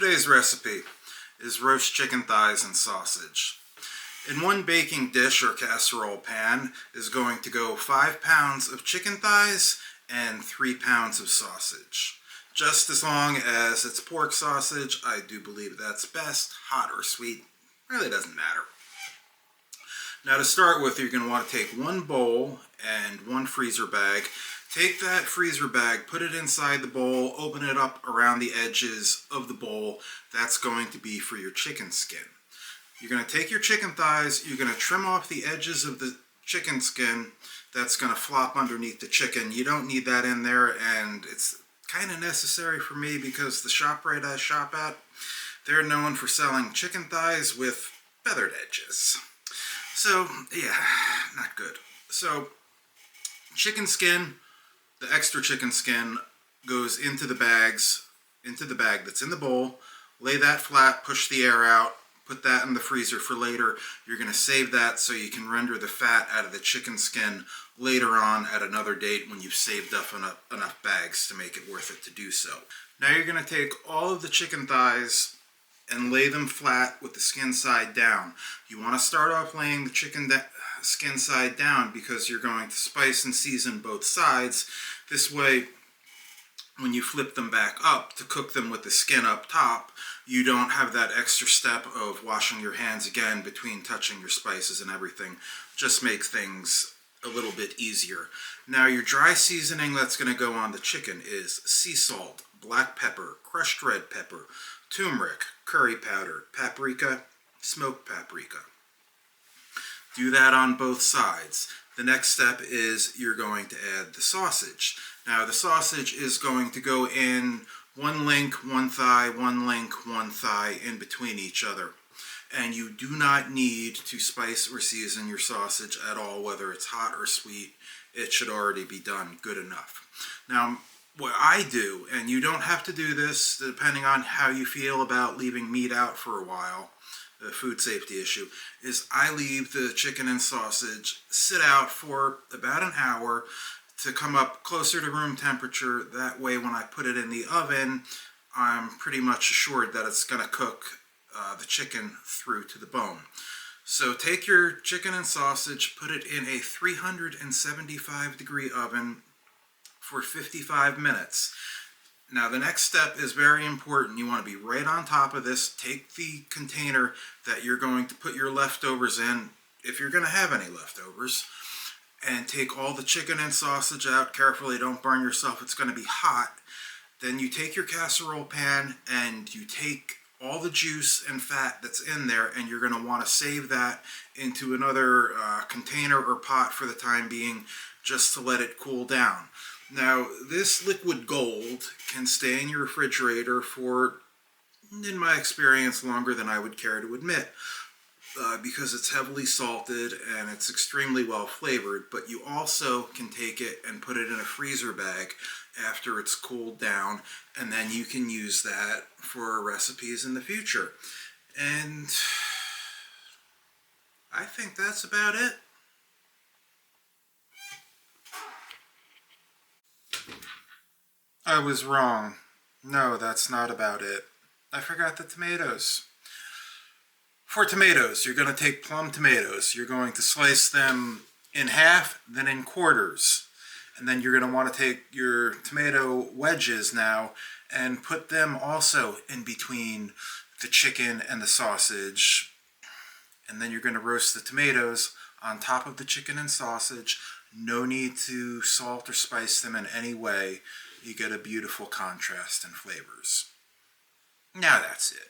Today's recipe is roast chicken thighs and sausage. In one baking dish or casserole pan is going to go 5 pounds of chicken thighs and 3 pounds of sausage. Just as long as it's pork sausage, I do believe that's best, hot or sweet, really doesn't matter. Now to start with, you're going to want to take one bowl and one freezer bag. Take that freezer bag, put it inside the bowl, open it up around the edges of the bowl. That's going to be for your chicken skin. You're going to take your chicken thighs, you're going to trim off the edges of the chicken skin that's going to flop underneath the chicken. You don't need that in there, and it's kind of necessary for me because the ShopRite I shop at, they're known for selling chicken thighs with feathered edges. So, yeah, not good. So, chicken skin, the extra chicken skin goes into the bag that's in the bowl. Lay that flat, push the air out, put that in the freezer for later. You're going to save that so you can render the fat out of the chicken skin later on at another date when you've saved up enough bags to make it worth it to do so. Now you're going to take all of the chicken thighs and lay them flat with the skin side down. You want to start off laying the chicken skin side down because you're going to spice and season both sides. This way, when you flip them back up to cook them with the skin up top, you don't have that extra step of washing your hands again between touching your spices and everything. Just makes things a little bit easier. Now your dry seasoning that's going to go on the chicken is sea salt, black pepper, crushed red pepper, turmeric, curry powder, paprika, smoked paprika. Do that on both sides. The next step is you're going to add the sausage. Now the sausage is going to go in one link, one thigh, one link, one thigh in between each other. And you do not need to spice or season your sausage at all, whether it's hot or sweet. It should already be done good enough. Now what I do, and you don't have to do this depending on how you feel about leaving meat out for a while, the food safety issue, is I leave the chicken and sausage sit out for about an hour to come up closer to room temperature. That way when I put it in the oven, I'm pretty much assured that it's going to cook the chicken through to the bone. So take your chicken and sausage, put it in a 375 degree oven for 55 minutes. Now the next step is very important. You want to be right on top of this. Take the container that you're going to put your leftovers in, if you're going to have any leftovers, and take all the chicken and sausage out carefully. Don't burn yourself, it's going to be hot. Then you take your casserole pan and you take all the juice and fat that's in there, and you're going to want to save that into another container or pot for the time being, just to let it cool down. Now, this liquid gold can stay in your refrigerator for, in my experience, longer than I would care to admit, because it's heavily salted and it's extremely well flavored. But you also can take it and put it in a freezer bag after it's cooled down, and then you can use that for recipes in the future. And I think that's about it. I was wrong. No, that's not about it. I forgot the tomatoes. For tomatoes, you're going to take plum tomatoes. You're going to slice them in half, then in quarters. And then you're going to want to take your tomato wedges now and put them also in between the chicken and the sausage. And then you're going to roast the tomatoes on top of the chicken and sausage. No need to salt or spice them in any way. You get a beautiful contrast in flavors. Now that's it.